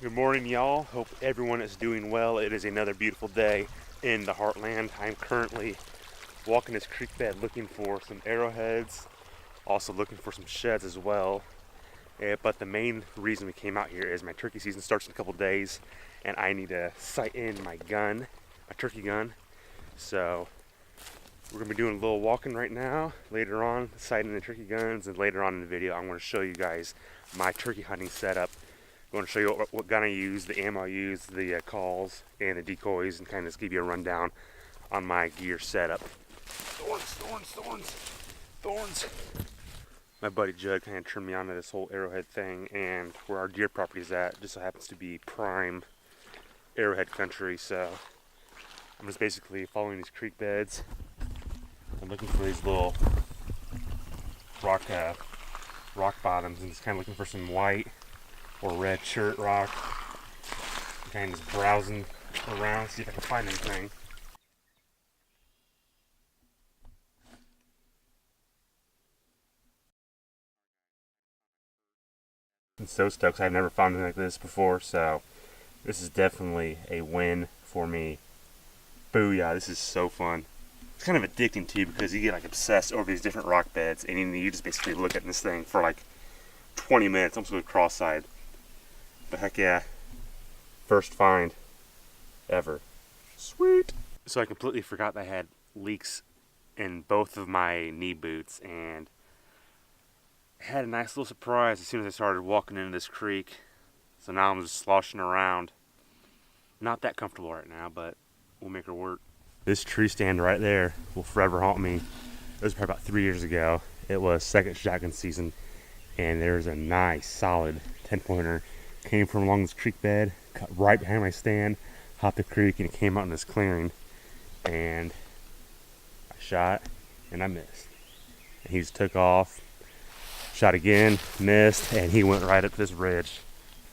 Good morning, y'all. Hope everyone is doing well. It is another beautiful day in the heartland. I'm currently walking this creek bed looking for some arrowheads, also looking for some sheds as well. But the main reason we came out here is my turkey season starts in a couple days and I need to sight in my gun, my turkey gun. So we're gonna be doing a little walking right now. Later on, sighting the turkey guns, and later on in the video, I'm gonna show you guys my turkey hunting setup. I'm going to show you what gun I use, the ammo I use, the calls, and the decoys, and kind of just give you a rundown on my gear setup. Thorns. My buddy Judd kind of turned me on to this whole arrowhead thing, and where our deer property is at just so happens to be prime arrowhead country. So I'm just basically following these creek beds. I'm looking for these little rock bottoms, and just kind of looking for some white or red shirt rock. I'm kind of just browsing around, see if I can find anything. I'm so stoked. I've never found anything like this before, so this is definitely a win for me. Booyah, this is so fun. It's kind of addicting too because you get like obsessed over these different rock beds, and you just basically look at this thing for like 20 minutes. I'm just going cross-eyed. But heck yeah, first find ever. Sweet. So I completely forgot that I had leaks in both of my knee boots, and I had a nice little surprise as soon as I started walking into this creek. So now I'm just sloshing around. Not that comfortable right now, but we'll make her work. This tree stand right there will forever haunt me. It was probably about 3 years ago. It was second shotgun season, and there's a nice solid 10-pointer. Came from along this creek bed, cut right behind my stand, hopped the creek, and it came out in this clearing. And I shot, and I missed. And he just took off, shot again, missed, and he went right up this ridge.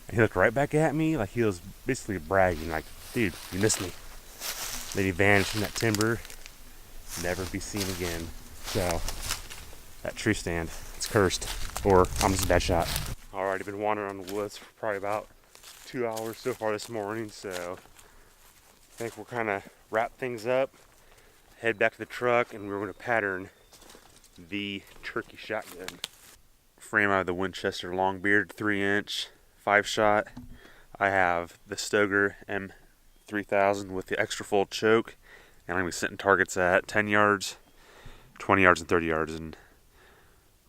And he looked right back at me like he was basically bragging, like, dude, you missed me. Then he vanished in that timber, never be seen again. So, that tree stand, it's cursed, or I'm just a bad shot. Already been wandering on the woods for probably about 2 hours so far this morning, so I think we'll kind of wrap things up, head back to the truck, and we're going to pattern the turkey shotgun. Frame out of the Winchester Longbeard 3-inch 5-shot. I have the Stoeger M3000 with the extra fold choke, and I'm going to be setting targets at 10 yards, 20 yards, and 30 yards, and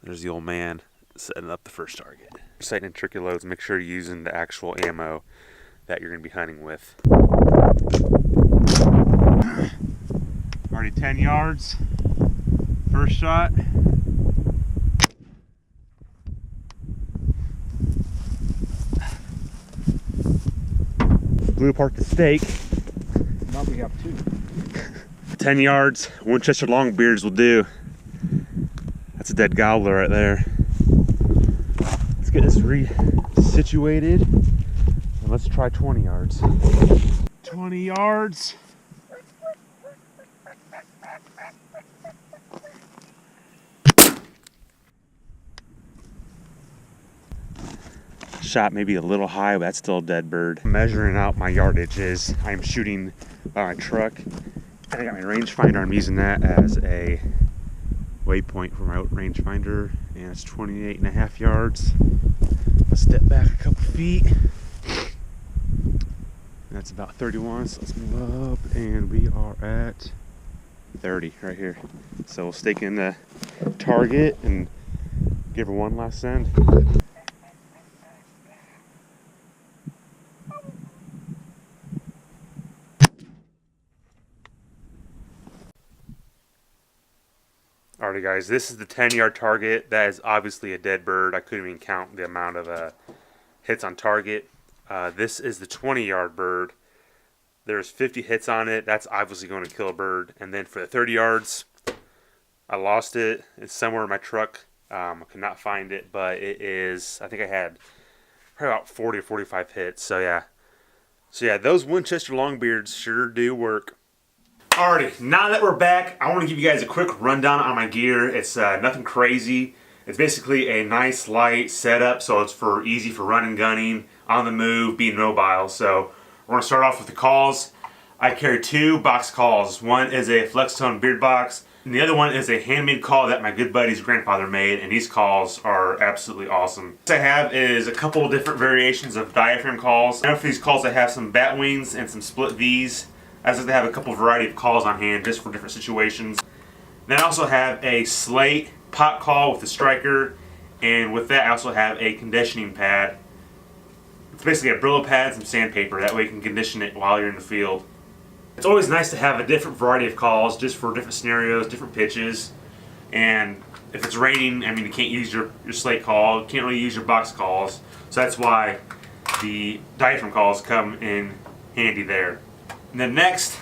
there's the old man setting up the first target. Sighting in turkey loads, make sure you're using the actual ammo that you're going to be hunting with. Already 10 yards, first shot. Blew apart the stake. Now we have 2. 10 yards, Winchester Longbeards will do. That's a dead gobbler right there. Let's get this resituated, and let's try 20 yards. 20 yards. Shot maybe a little high, but that's still a dead bird. Measuring out my yardage is I'm shooting by my truck, and I got my rangefinder. I'm using that as a waypoint for my rangefinder, and it's 28.5 yards. Let's step back a couple feet. That's about 31, so let's move up, and we are at 30 right here. So we'll stake in the target and give her one last send. Alrighty guys, this is the 10-yard target. That is obviously a dead bird. I couldn't even count the amount of hits on target. This is the 20-yard bird. There's 50 hits on it. That's obviously going to kill a bird. And then for the 30 yards, I lost it. It's somewhere in my truck. I could not find it, but it is, I think I had probably about 40 or 45 hits. So yeah, those Winchester Longbeards sure do work. Alrighty, now that we're back, I want to give you guys a quick rundown on my gear. It's nothing crazy. It's basically a nice light setup, so it's for easy for running, gunning, on the move, being mobile. So we're gonna start off with the calls. I carry 2 box calls. One is a Flextone beard box, and the other one is a handmade call that my good buddy's grandfather made, and these calls are absolutely awesome. What I have is a couple of different variations of diaphragm calls. Now for these calls I have some bat wings and some split V's. I just have a couple variety of calls on hand just for different situations. Then I also have a slate pot call with a striker, and with that I also have a conditioning pad. It's basically a Brillo pad and some sandpaper, that way you can condition it while you're in the field. It's always nice to have a different variety of calls just for different scenarios, different pitches. And if it's raining, I mean, you can't use your slate call, you can't really use your box calls, so that's why the diaphragm calls come in handy there. And then next,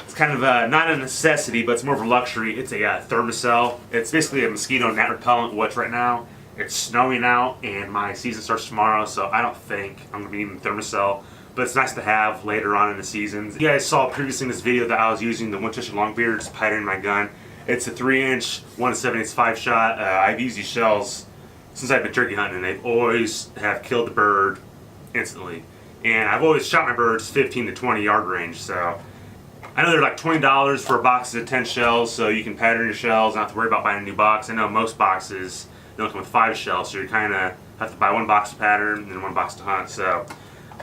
it's kind of not a necessity, but it's more of a luxury. It's a Thermacell. It's basically a mosquito net repellent, which right now it's snowing out and my season starts tomorrow, so I don't think I'm going to be needing Thermacell. But it's nice to have later on in the season. You guys saw previously in this video that I was using the Winchester Longbeard to pattern my gun. It's a 3-inch 1 7/8 5-shot. I've used these shells since I've been turkey hunting, and they've always have killed the bird instantly. And I've always shot my birds 15 to 20 yard range, so I know they're like $20 for a box of 10 shells, so you can pattern your shells, not have to worry about buying a new box. I know most boxes don't come with 5 shells, so you kind of have to buy 1 box to pattern and then 1 box to hunt. So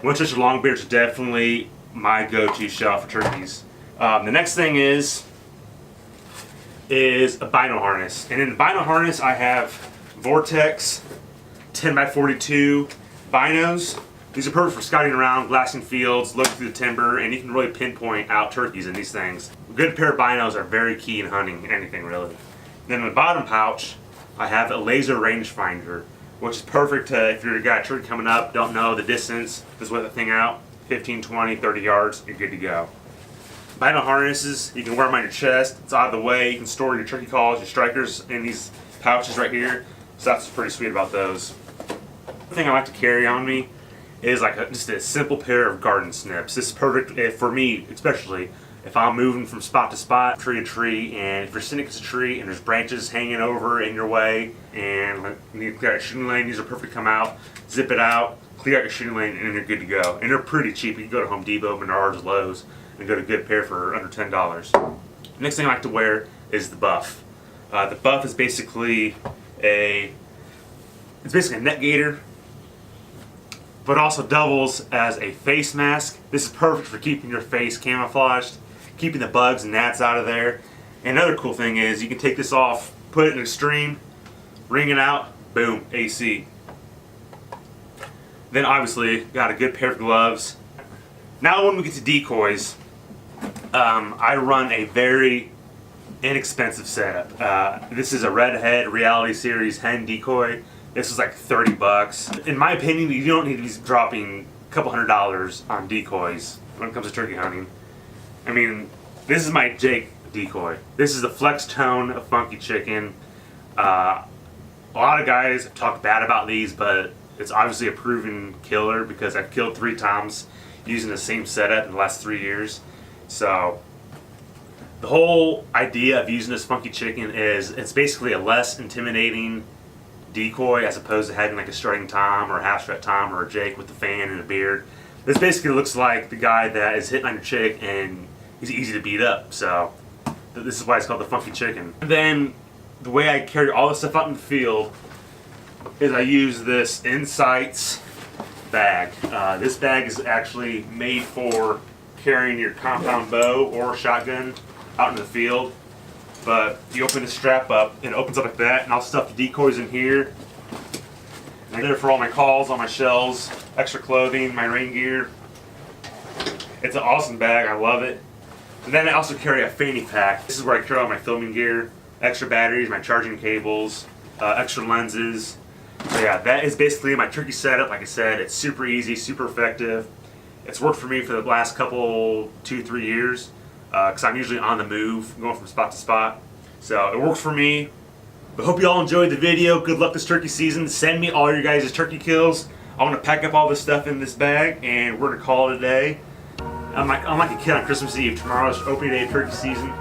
Winchester Longbeards are definitely my go-to shell for turkeys. The next thing is a bino harness, and in the bino harness I have Vortex 10x42 binos. These are perfect for scouting around, glassing fields, looking through the timber, and you can really pinpoint out turkeys in these things. A good pair of binos are very key in hunting anything really. Then in the bottom pouch, I have a laser rangefinder, which is perfect if you're a guy turkey coming up, don't know the distance, just let the thing out, 15, 20, 30 yards, you're good to go. Bino harnesses, you can wear them on your chest, it's out of the way, you can store your turkey calls, your strikers in these pouches right here, so that's pretty sweet about those. The thing I like to carry on me is like just a simple pair of garden snips. This is perfect for me, especially if I'm moving from spot to spot, tree to tree, and if you're sitting against a tree and there's branches hanging over in your way and you need to clear out your shooting lane, these are perfect to come out, zip it out, clear out your shooting lane, and you're good to go. And they're pretty cheap. You can go to Home Depot, Menards, Lowe's, and get a good pair for under $10. The next thing I like to wear is the buff. The buff is basically a net gaiter, but also doubles as a face mask. This is perfect for keeping your face camouflaged, keeping the bugs and gnats out of there. And another cool thing is you can take this off, put it in a stream, ring it out, boom, AC. Then obviously got a good pair of gloves. Now when we get to decoys, I run a very inexpensive setup. This is a Redhead Reality Series hen decoy. This is like 30 bucks. In my opinion, you don't need to be dropping a couple $100 on decoys when it comes to turkey hunting. I mean, this is my Jake decoy. This is the Flextone Funky Chicken. A lot of guys have talked bad about these, but it's obviously a proven killer because I've killed 3 times using the same setup in the last 3 years. So the whole idea of using this Funky Chicken is it's basically a less intimidating decoy as opposed to having like a strutting Tom or a half strut Tom or a Jake with the fan and a beard. This basically looks like the guy that is hitting on your chick and he's easy to beat up. So this is why it's called the Funky Chicken. And then the way I carry all this stuff out in the field is I use this Insights bag. This bag is actually made for carrying your compound bow or shotgun out in the field. But you open the strap up and it opens up like that, and I'll stuff the decoys in here. And there for all my calls, all my shells, extra clothing, my rain gear. It's an awesome bag, I love it. And then I also carry a fanny pack. This is where I carry all my filming gear, extra batteries, my charging cables, extra lenses. So yeah, that is basically my turkey setup. Like I said, it's super easy, super effective. It's worked for me for the last couple, 2-3 years. Because I'm usually on the move, going from spot to spot. So it works for me. But hope you all enjoyed the video. Good luck this turkey season. Send me all your guys' turkey kills. I want to pack up all this stuff in this bag, and we're going to call it a day. I'm like a kid on Christmas Eve. Tomorrow's opening day of turkey season.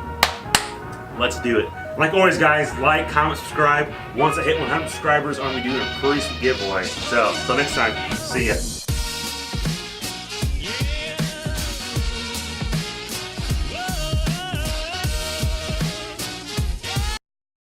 Let's do it. Like always, guys, like, comment, subscribe. Once I hit 100 subscribers, I'm going to be doing a pretty sweet giveaway. So, until next time, see ya.